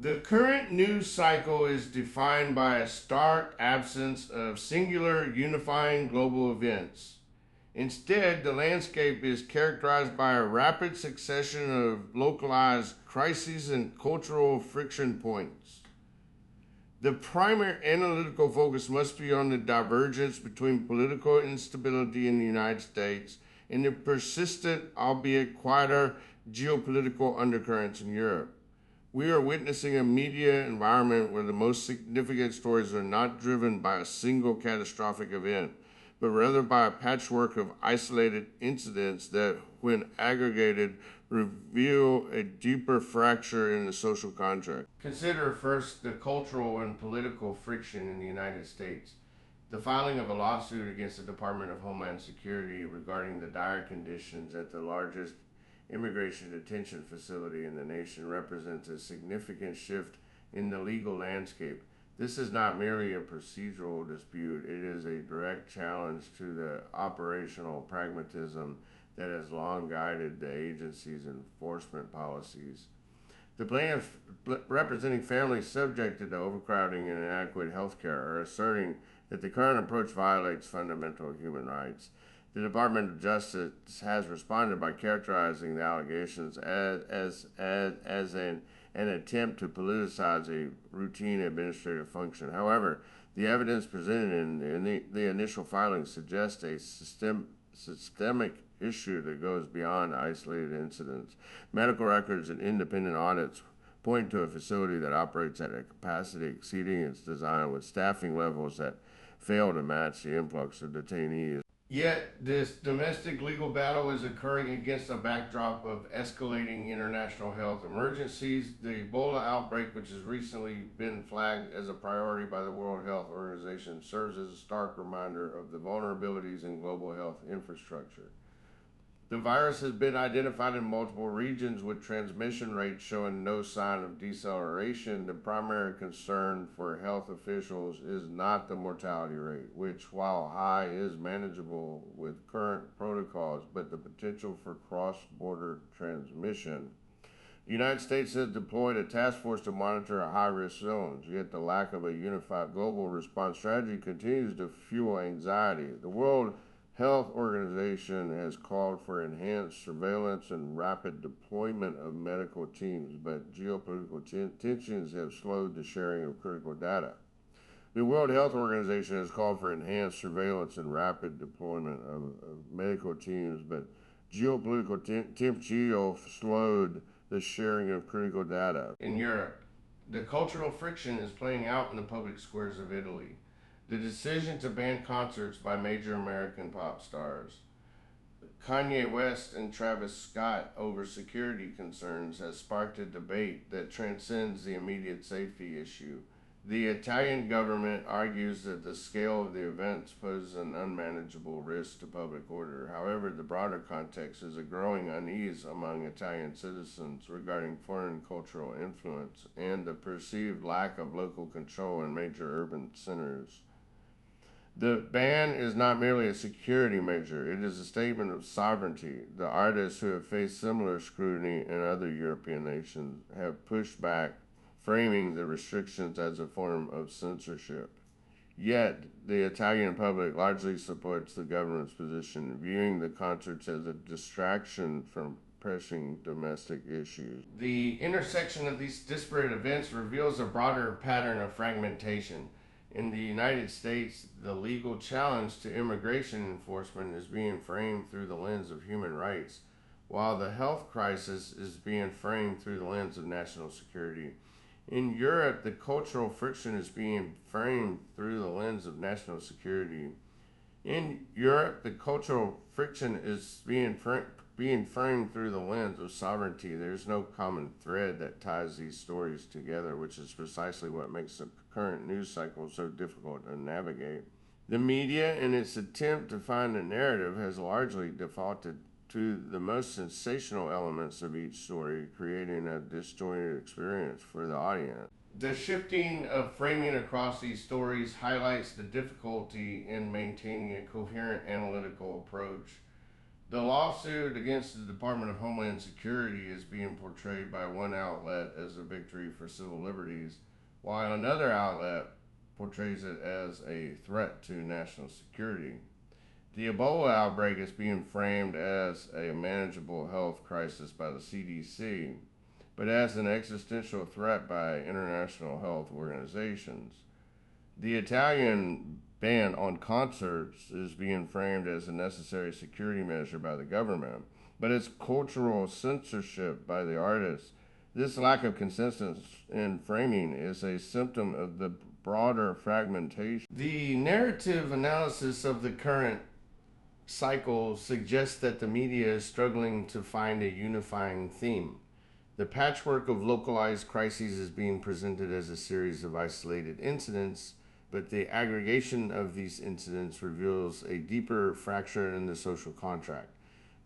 The current news cycle is defined by a stark absence of singular unifying global events. Instead, the landscape is characterized by a rapid succession of localized crises and cultural friction points. The primary analytical focus must be on the divergence between political instability in the United States and the persistent, albeit quieter, geopolitical undercurrents in Europe. We are witnessing a media environment where the most significant stories are not driven by a single catastrophic event, but rather by a patchwork of isolated incidents that, when aggregated, reveal a deeper fracture in the social contract. Consider first the cultural and political friction in the United States. The filing of a lawsuit against the Department of Homeland Security regarding the dire conditions at the largest immigration detention facility in the nation represents a significant shift in the legal landscape. This is not merely a procedural dispute, it is a direct challenge to the operational pragmatism that has long guided the agency's enforcement policies. The plaintiffs, representing families subjected to overcrowding and inadequate health care, are asserting that the current approach violates fundamental human rights. The Department of Justice has responded by characterizing the allegations as an attempt to politicize a routine administrative function. However, the evidence presented in the initial filings suggests a systemic issue that goes beyond isolated incidents. Medical records and independent audits point to a facility that operates at a capacity exceeding its design, with staffing levels that fail to match the influx of detainees. Yet, this domestic legal battle is occurring against a backdrop of escalating international health emergencies. The Ebola outbreak, which has recently been flagged as a priority by the World Health Organization, serves as a stark reminder of the vulnerabilities in global health infrastructure. The virus has been identified in multiple regions, with transmission rates showing no sign of deceleration. The primary concern for health officials is not the mortality rate, which, while high, is manageable with current protocols, but the potential for cross-border transmission. The United States has deployed a task force to monitor high-risk zones, yet the lack of a unified global response strategy continues to fuel anxiety. The World Health Organization has called for enhanced surveillance and rapid deployment of medical teams, but geopolitical tensions have slowed the sharing of critical data. The World Health Organization has called for enhanced surveillance and rapid deployment of medical teams, but geopolitical tensions have slowed the sharing of critical data. In Europe, the cultural friction is playing out in the public squares of Italy. The decision to ban concerts by major American pop stars, Kanye West and Travis Scott, over security concerns has sparked a debate that transcends the immediate safety issue. The Italian government argues that the scale of the events poses an unmanageable risk to public order. However, the broader context is a growing unease among Italian citizens regarding foreign cultural influence and the perceived lack of local control in major urban centers. The ban is not merely a security measure, it is a statement of sovereignty. The artists who have faced similar scrutiny in other European nations have pushed back, framing the restrictions as a form of censorship. Yet, the Italian public largely supports the government's position, viewing the concerts as a distraction from pressing domestic issues. The intersection of these disparate events reveals a broader pattern of fragmentation. In the United States, the legal challenge to immigration enforcement is being framed through the lens of human rights, while the health crisis is being framed through the lens of national security. In Europe, the cultural friction is being framed through the lens of national security. In Europe, the cultural friction is being framed through the lens of sovereignty. There's no common thread that ties these stories together, which is precisely what makes the current news cycle so difficult to navigate. The media, in its attempt to find a narrative, has largely defaulted to the most sensational elements of each story, creating a disjointed experience for the audience. The shifting of framing across these stories highlights the difficulty in maintaining a coherent analytical approach. The lawsuit against the Department of Homeland Security is being portrayed by one outlet as a victory for civil liberties, while another outlet portrays it as a threat to national security. The Ebola outbreak is being framed as a manageable health crisis by the CDC, but as an existential threat by international health organizations. The Italian ban on concerts is being framed as a necessary security measure by the government, but it's cultural censorship by the artists. This lack of consensus in framing is a symptom of the broader fragmentation. The narrative analysis of the current cycle suggests that the media is struggling to find a unifying theme. The patchwork of localized crises is being presented as a series of isolated incidents, but the aggregation of these incidents reveals a deeper fracture in the social contract.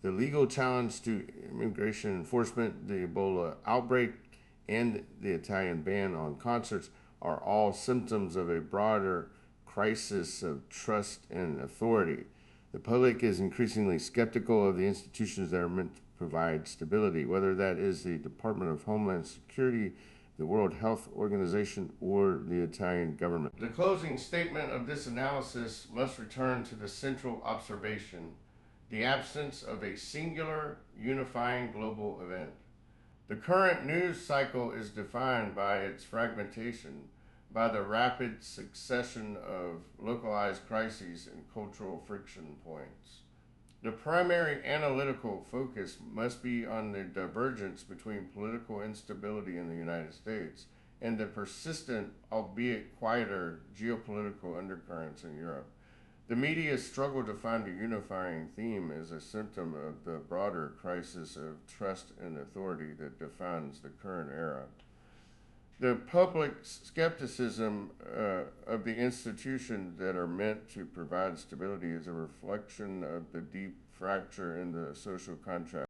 The legal challenge to immigration enforcement, the Ebola outbreak, and the Italian ban on concerts are all symptoms of a broader crisis of trust and authority. The public is increasingly skeptical of the institutions that are meant to provide stability, whether that is the Department of Homeland Security, the World Health Organization, or the Italian government. The closing statement of this analysis must return to the central observation, the absence of a singular, unifying global event. The current news cycle is defined by its fragmentation, by the rapid succession of localized crises and cultural friction points. The primary analytical focus must be on the divergence between political instability in the United States and the persistent, albeit quieter, geopolitical undercurrents in Europe. The media's struggle to find a unifying theme is a symptom of the broader crisis of trust and authority that defines the current era. The public skepticism of the institutions that are meant to provide stability is a reflection of the deep fracture in the social contract.